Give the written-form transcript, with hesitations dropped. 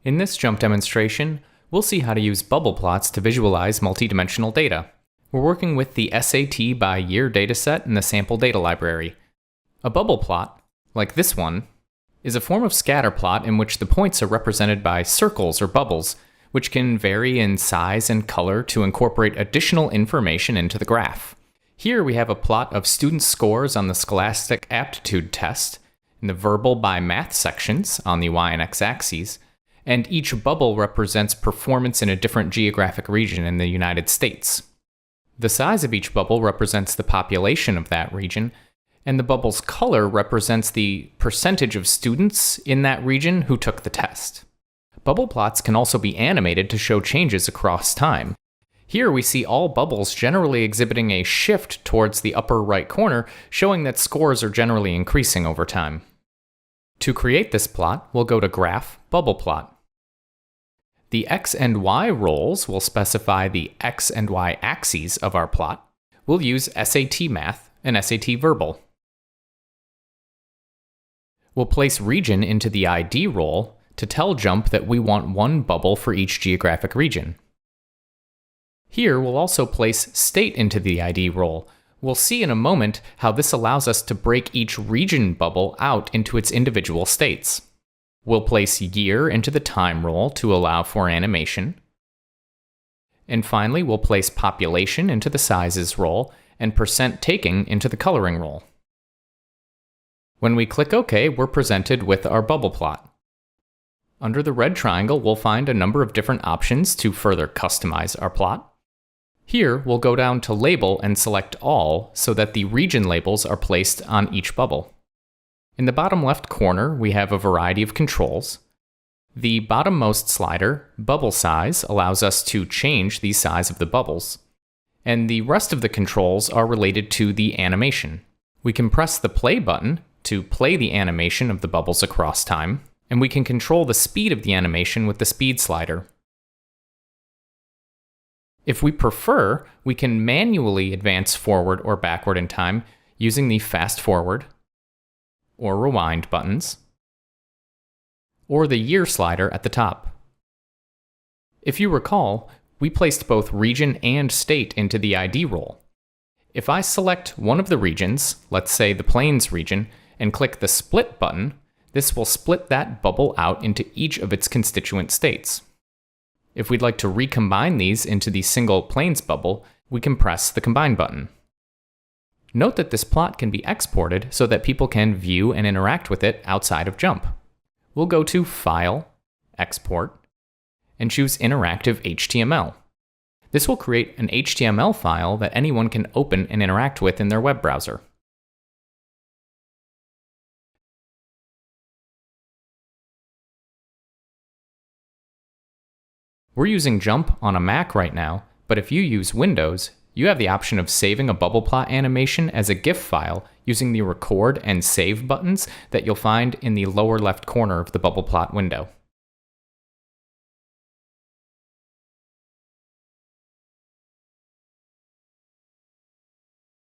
In this jump demonstration, we'll see how to use bubble plots to visualize multidimensional data. We're working with the SAT by year dataset in the sample data library. A bubble plot, like this one, is a form of scatter plot in which the points are represented by circles or bubbles, which can vary in size and color to incorporate additional information into the graph. Here we have a plot of student scores on the Scholastic Aptitude Test, in the verbal by math sections on the y and x axes, and each bubble represents performance in a different geographic region in the United States. The size of each bubble represents the population of that region, and the bubble's color represents the percentage of students in that region who took the test. Bubble plots can also be animated to show changes across time. Here we see all bubbles generally exhibiting a shift towards the upper right corner, showing that scores are generally increasing over time. To create this plot, we'll go to Graph, Bubble Plot. The X and Y roles will specify the X and Y axes of our plot. We'll use SAT Math and SAT Verbal. We'll place region into the ID role to tell JMP that we want one bubble for each geographic region. Here we'll also place state into the ID role. We'll see in a moment how this allows us to break each region bubble out into its individual states. We'll place year into the time role to allow for animation. And finally, we'll place population into the sizes role and percent taking into the coloring role. When we click OK, we're presented with our bubble plot. Under the red triangle, we'll find a number of different options to further customize our plot. Here, we'll go down to Label and select All so that the region labels are placed on each bubble. In the bottom left corner, we have a variety of controls. The bottommost slider, Bubble Size, allows us to change the size of the bubbles. And the rest of the controls are related to the animation. We can press the play button to play the animation of the bubbles across time, and we can control the speed of the animation with the speed slider. If we prefer, we can manually advance forward or backward in time using the fast forward or rewind buttons, or the year slider at the top. If you recall, we placed both region and state into the ID role. If I select one of the regions, let's say the Plains region, and click the Split button, this will split that bubble out into each of its constituent states. If we'd like to recombine these into the single Plains bubble, we can press the Combine button. Note that this plot can be exported so that people can view and interact with it outside of JMP. We'll go to File, Export, and choose Interactive HTML. This will create an HTML file that anyone can open and interact with in their web browser. We're using JMP on a Mac right now, but if you use Windows, you have the option of saving a bubble plot animation as a GIF file using the Record and Save buttons that you'll find in the lower left corner of the bubble plot window.